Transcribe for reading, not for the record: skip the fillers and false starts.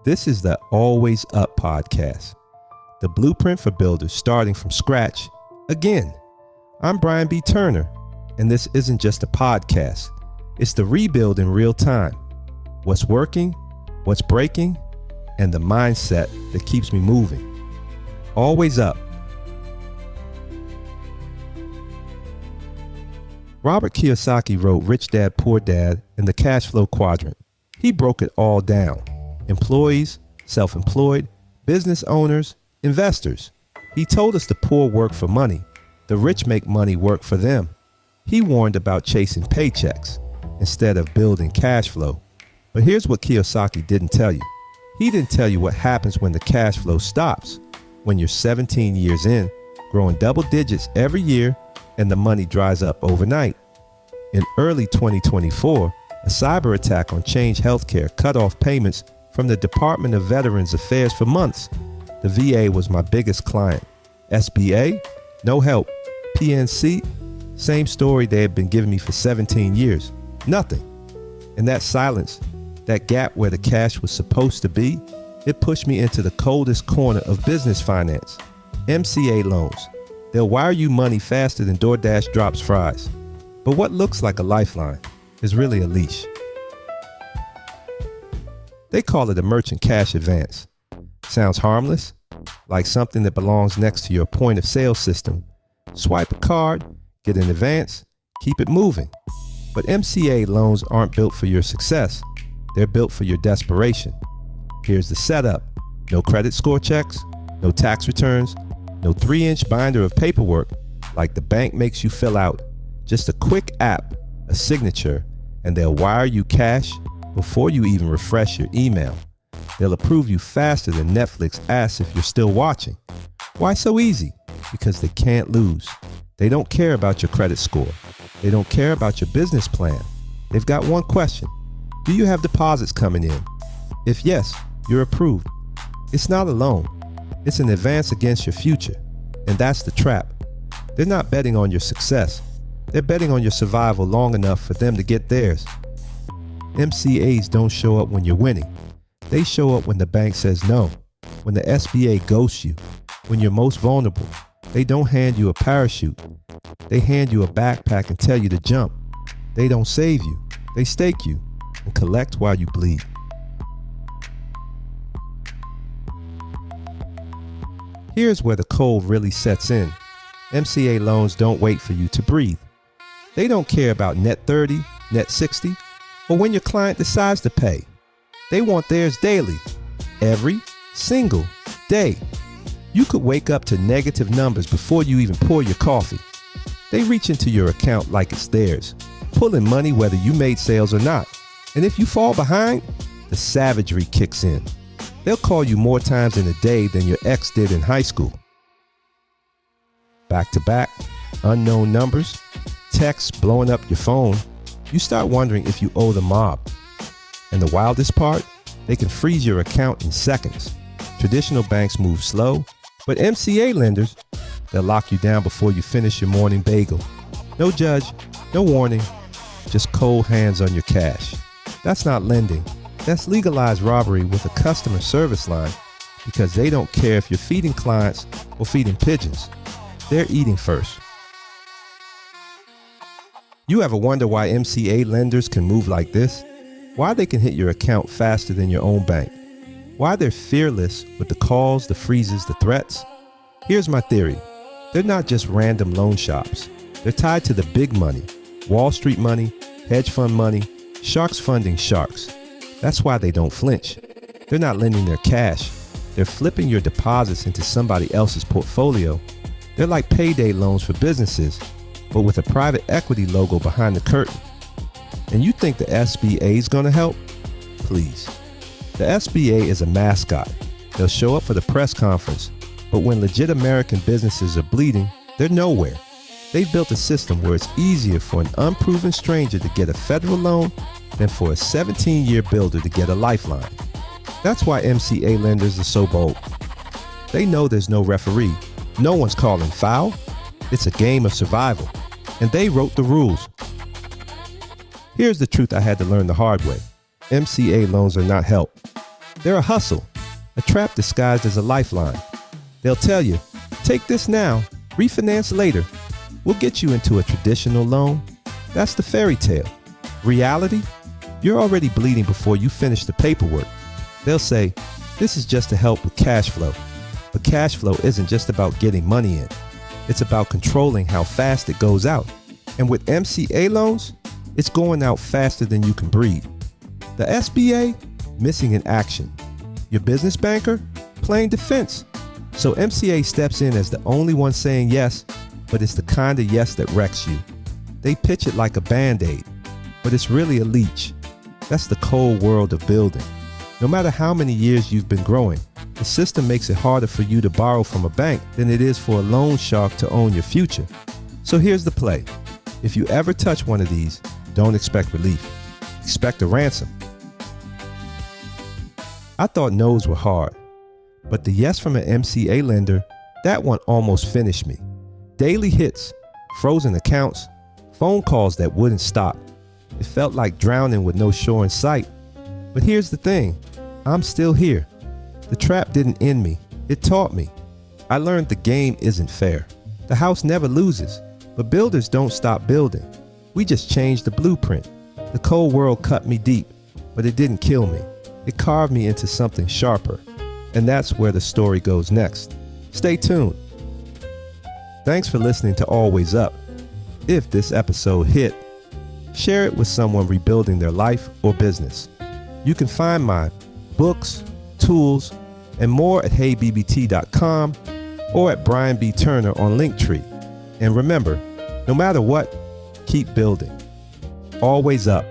This is the Always Up podcast, the blueprint for builders starting from scratch again. I'm Brian B. Turner, and this isn't just a podcast. It's the rebuild in real time. What's working, what's breaking, and the mindset that keeps me moving. Always up. Robert Kiyosaki wrote Rich Dad, Poor Dad and the Cash Flow Quadrant. He broke it all down. Employees, self-employed, business owners, investors. He told us the poor work for money. The rich make money work for them. He warned about chasing paychecks instead of building cash flow. But here's what Kiyosaki didn't tell you. He didn't tell you what happens when the cash flow stops, when you're 17 years in, growing double digits every year, and the money dries up overnight. In early 2024, a cyber attack on Change Healthcare cut off payments from the Department of Veterans Affairs for months. The VA was my biggest client. SBA, no help. PNC, same story they had been giving me for 17 years. Nothing. And that silence, that gap where the cash was supposed to be, it pushed me into the coldest corner of business finance. MCA loans. They'll wire you money faster than DoorDash drops fries. But what looks like a lifeline is really a leash. They call it a merchant cash advance. Sounds harmless, like something that belongs next to your point of sale system. Swipe a card, get an advance, keep it moving. But MCA loans aren't built for your success. They're built for your desperation. Here's the setup. No credit score checks, no tax returns, no 3-inch binder of paperwork like the bank makes you fill out. Just a quick app, a signature, and they'll wire you cash before you even refresh your email. They'll approve you faster than Netflix asks if you're still watching. Why so easy? Because they can't lose. They don't care about your credit score. They don't care about your business plan. They've got one question. Do you have deposits coming in? If yes, you're approved. It's not a loan. It's an advance against your future. And that's the trap. They're not betting on your success. They're betting on your survival long enough for them to get theirs. MCAs don't show up when you're winning. They show up when the bank says no, when the SBA ghosts you, when you're most vulnerable. They don't hand you a parachute. They hand you a backpack and tell you to jump. They don't save you. They stake you and collect while you bleed. Here's where the cold really sets in. MCA loans don't wait for you to breathe. They don't care about net 30, net 60, or when your client decides to pay. They want theirs daily, every single day. You could wake up to negative numbers before you even pour your coffee. They reach into your account like it's theirs, pulling money whether you made sales or not. And if you fall behind, the savagery kicks in. They'll call you more times in a day than your ex did in high school. Back to back, unknown numbers, texts blowing up your phone. You start wondering if you owe the mob. And the wildest part, they can freeze your account in seconds. Traditional banks move slow, but MCA lenders, they'll lock you down before you finish your morning bagel. No judge, no warning, just cold hands on your cash. That's not lending. That's legalized robbery with a customer service line, because they don't care if you're feeding clients or feeding pigeons. They're eating first. You ever wonder why MCA lenders can move like this? Why they can hit your account faster than your own bank? Why they're fearless with the calls, the freezes, the threats? Here's my theory. They're not just random loan shops. They're tied to the big money. Wall Street money, hedge fund money, sharks funding sharks. That's why they don't flinch. They're not lending their cash. They're flipping your deposits into somebody else's portfolio. They're like payday loans for businesses, but with a private equity logo behind the curtain. And you think the SBA is going to help? Please. The SBA is a mascot. They'll show up for the press conference, but when legit American businesses are bleeding, they're nowhere. They've built a system where it's easier for an unproven stranger to get a federal loan than for a 17-year builder to get a lifeline. That's why MCA lenders are so bold. They know there's no referee. No one's calling foul. It's a game of survival. And they wrote the rules. Here's the truth I had to learn the hard way. MCA loans are not help. They're a hustle, a trap disguised as a lifeline. They'll tell you, take this now, refinance later. We'll get you into a traditional loan. That's the fairy tale. Reality? You're already bleeding before you finish the paperwork. They'll say, this is just to help with cash flow. But cash flow isn't just about getting money in. It's about controlling how fast it goes out. And with MCA loans, it's going out faster than you can breathe. The SBA, missing in action. Your business banker, playing defense. So MCA steps in as the only one saying yes, but it's the kind of yes that wrecks you. They pitch it like a Band-Aid, but it's really a leech. That's the cold world of building. No matter how many years you've been growing, the system makes it harder for you to borrow from a bank than it is for a loan shark to own your future. So here's the play. If you ever touch one of these, don't expect relief. Expect a ransom. I thought no's were hard, but the yes from an MCA lender, that one almost finished me. Daily hits, frozen accounts, phone calls that wouldn't stop. It felt like drowning with no shore in sight. But here's the thing, I'm still here. The trap didn't end me, it taught me. I learned the game isn't fair. The house never loses, but builders don't stop building. We just changed the blueprint. The cold world cut me deep, but it didn't kill me. It carved me into something sharper. And that's where the story goes next. Stay tuned. Thanks for listening to Always Up. If this episode hit, share it with someone rebuilding their life or business. You can find my books, tools, and more at heybbt.com or at Brian B. Turner on Linktree. And remember, no matter what, keep building. Always up.